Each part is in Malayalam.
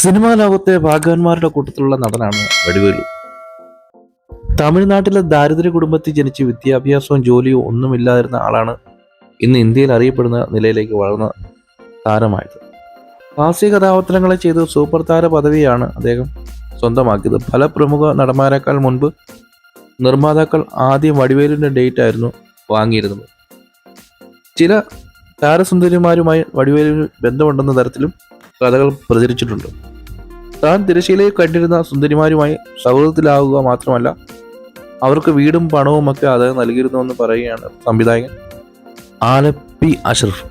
സിനിമാ ലോകത്തെ ഭാഗ്യവാന്മാരുടെ കൂട്ടത്തിലുള്ള നടനാണ് വടിവേലു. തമിഴ്നാട്ടിലെ ദാരിദ്ര്യ കുടുംബത്തിൽ ജനിച്ച് വിദ്യാഭ്യാസവും ജോലിയും ഒന്നുമില്ലാതിരുന്ന ആളാണ് ഇന്ന് ഇന്ത്യയിൽ അറിയപ്പെടുന്ന നിലയിലേക്ക് വളർന്ന താരമായത്. ഹാസ്യ കഥാപാത്രങ്ങളെ ചെയ്ത് സൂപ്പർ താര പദവിയാണ് അദ്ദേഹം സ്വന്തമാക്കിയത്. പല പ്രമുഖ നടന്മാരെക്കാൾ മുൻപ് നിർമ്മാതാക്കൾ ആദ്യം വടിവേലുവിൻ്റെ ഡേറ്റ് ആയിരുന്നു വാങ്ങിയിരുന്നത്. ചില താരസുന്ദരിമാരുമായി വടിവേലുവിന് ബന്ധമുണ്ടെന്ന തരത്തിലും കഥകൾ പ്രചരിച്ചിട്ടുണ്ട്. താൻ തിരശ്ശീലയിൽ കണ്ടിരുന്ന സുന്ദരിമാരുമായി സൗഹൃദത്തിലാവുക മാത്രമല്ല, അവർക്ക് വീടും പണവും ഒക്കെ അദ്ദേഹം നൽകിയിരുന്നുവെന്ന് പറയുകയാണ് സംവിധായകൻ ആലപ്പി അഷ്റഫ്.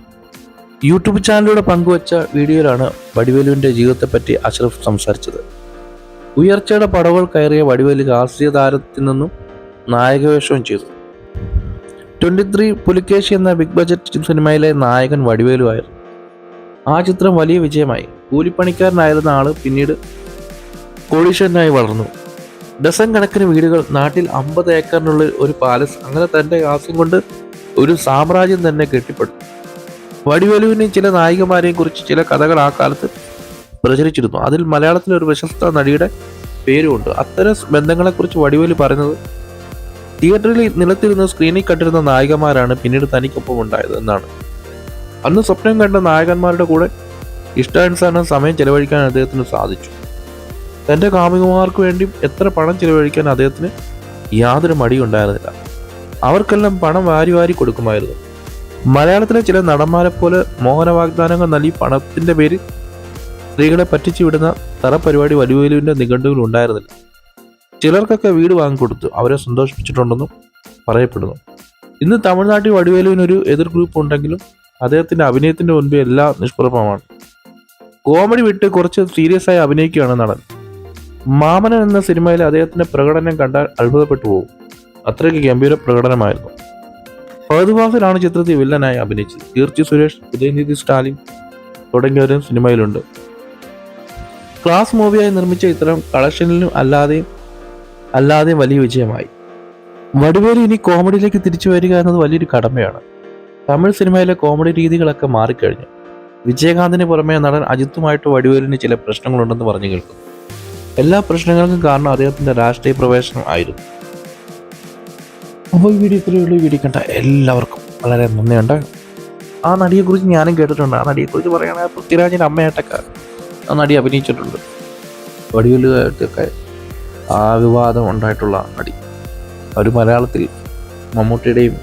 യൂട്യൂബ് ചാനലിലൂടെ പങ്കുവച്ച വീഡിയോയിലാണ് വടിവേലുവിൻ്റെ ജീവിതത്തെപ്പറ്റി അഷ്റഫ് സംസാരിച്ചത്. ഉയർച്ചയുടെ പടവുകൾ കയറിയ വടിവേലു ഹാസ്യ താരത്തിൽ നിന്നും നായകവേഷവും ചെയ്തു. 23 പുലിക്കേശി എന്ന ബിഗ് ബജറ്റ് സിനിമയിലെ നായകൻ വടിവേലു ആയിരുന്നു. ആ ചിത്രം വലിയ വിജയമായി. കൂലിപ്പണിക്കാരനായിരുന്ന ആള് പിന്നീട് കോടീശ്വരനായി വളർന്നു. ഡസൻ കണക്കിന് വീടുകൾ, നാട്ടിൽ 50 ഏക്കറിനുള്ളിൽ ഒരു പാലസ്, അങ്ങനെ തന്റെ ഹാസ്യം കൊണ്ട് ഒരു സാമ്രാജ്യം തന്നെ കെട്ടിപ്പടുത്തു. വടിവേലുവിന് ചില നായികമാരെയും കുറിച്ച് ചില കഥകൾ ആ കാലത്ത് പ്രചരിച്ചിരുന്നു. അതിൽ മലയാളത്തിലെ ഒരു പ്രശസ്ത നടിയുടെ പേരുമുണ്ട്. അത്തരം ബന്ധങ്ങളെക്കുറിച്ച് വടിവേലു പറയുന്നത്, തിയേറ്ററിൽ നിലത്തിരുന്ന് സ്ക്രീനിൽ കണ്ടിരുന്ന നായികമാരാണ് പിന്നീട് തനിക്കൊപ്പം ഉണ്ടായത് എന്നാണ്. അന്ന് സ്വപ്നം കണ്ട നായകന്മാരുടെ കൂടെ ഇഷ്ടാനുസരണം സമയം ചെലവഴിക്കാൻ അദ്ദേഹത്തിന് സാധിച്ചു. തൻ്റെ കാമുകന്മാർക്ക് വേണ്ടി എത്ര പണം ചെലവഴിക്കാൻ അദ്ദേഹത്തിന് യാതൊരു മടിയുണ്ടായിരുന്നില്ല. അവർക്കെല്ലാം പണം വാരി വാരി കൊടുക്കുമായിരുന്നു. മലയാളത്തിലെ ചില നടന്മാരെ പോലെ മോഹന വാഗ്ദാനങ്ങൾ നൽകി പണത്തിന്റെ പേരിൽ സ്ത്രീകളെ പറ്റിച്ചു വിടുന്ന തറപരിപാടി വടിവേലുവിന്റെ നിഘണ്ടുവിൽ ഉണ്ടായിരുന്നില്ല. ചിലർക്കൊക്കെ വീട് വാങ്ങിക്കൊടുത്തു അവരെ സന്തോഷിപ്പിച്ചിട്ടുണ്ടെന്നും പറയപ്പെടുന്നു. ഇന്ന് തമിഴ്നാട്ടിൽ വടിവേലുവിനൊരു എതിർ ഗ്രൂപ്പ് ഉണ്ടെങ്കിലും അദ്ദേഹത്തിന്റെ അഭിനയത്തിന്റെ മുൻപ് എല്ലാം നിഷ്പ്രഭമാണ്. കോമഡി വിട്ട് കുറച്ച് സീരിയസ് ആയി അഭിനയിക്കുകയാണ് നടൻ. മാമനൻ എന്ന സിനിമയിലെ അദ്ദേഹത്തിന്റെ പ്രകടനം കണ്ടാൽ അത്ഭുതപ്പെട്ടു പോകും. അത്രയ്ക്ക് ഗംഭീര പ്രകടനമായിരുന്നു. ഫഹദ്ഫാസിലാണ് ചിത്രത്തിൽ വില്ലനായി അഭിനയിച്ചത്. കീർത്തി സുരേഷ്, ഉദയനിധി സ്റ്റാലിൻ തുടങ്ങിയവരും സിനിമയിലുണ്ട്. ക്ലാസ് മൂവിയായി നിർമ്മിച്ച ഇത്തരം കളക്ഷനിലും അല്ലാതെയും വലിയ വിജയമായി. വടിവേലു ഇനി കോമഡിയിലേക്ക് തിരിച്ചു വരിക എന്നത് വലിയൊരു കടമയാണ്. തമിഴ് സിനിമയിലെ കോമഡി രീതികളൊക്കെ മാറിക്കഴിഞ്ഞു. വിജയകാന്തിന് പുറമെ നടൻ അജിത്തുമായിട്ട് വടിവേലിന് ചില പ്രശ്നങ്ങളുണ്ടെന്ന് പറഞ്ഞു കേൾക്കുന്നു. എല്ലാ പ്രശ്നങ്ങൾക്കും കാരണം അദ്ദേഹത്തിന്റെ രാഷ്ട്രീയ പ്രവേശനം ആയിരുന്നു. അപ്പോൾ ഈ വീഡിയോ ഇത്രയുള്ള വീഡിയോ കണ്ട എല്ലാവർക്കും വളരെ നന്ദിയുണ്ട്. ആ നടിയെക്കുറിച്ച് ഞാനും കേട്ടിട്ടുണ്ട്. ആ നടിയെക്കുറിച്ച് പറയുകയാണെങ്കിൽ പൃഥ്വിരാജിന്റെ അമ്മയായിട്ടൊക്കെ ആ നടി അഭിനയിച്ചിട്ടുണ്ട്. വടിവേലുമായിട്ടൊക്കെ ആ വിവാദം ഉണ്ടായിട്ടുള്ള നടി. അവർ മലയാളത്തിൽ മമ്മൂട്ടിയുടെയും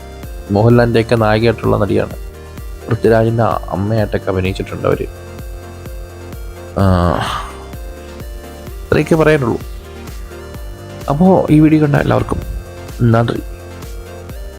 മോഹൻലാലിൻ്റെയൊക്കെ നായികയായിട്ടുള്ള നടിയാണ്. പൃഥ്വിരാജിൻ്റെ അമ്മയായിട്ടൊക്കെ അഭിനയിച്ചിട്ടുണ്ട് അവർ. ഇത്രയൊക്കെ പറയാനുള്ളൂ. അപ്പോൾ ഈ വീഡിയോ കണ്ട എല്ലാവർക്കും നന്ദി.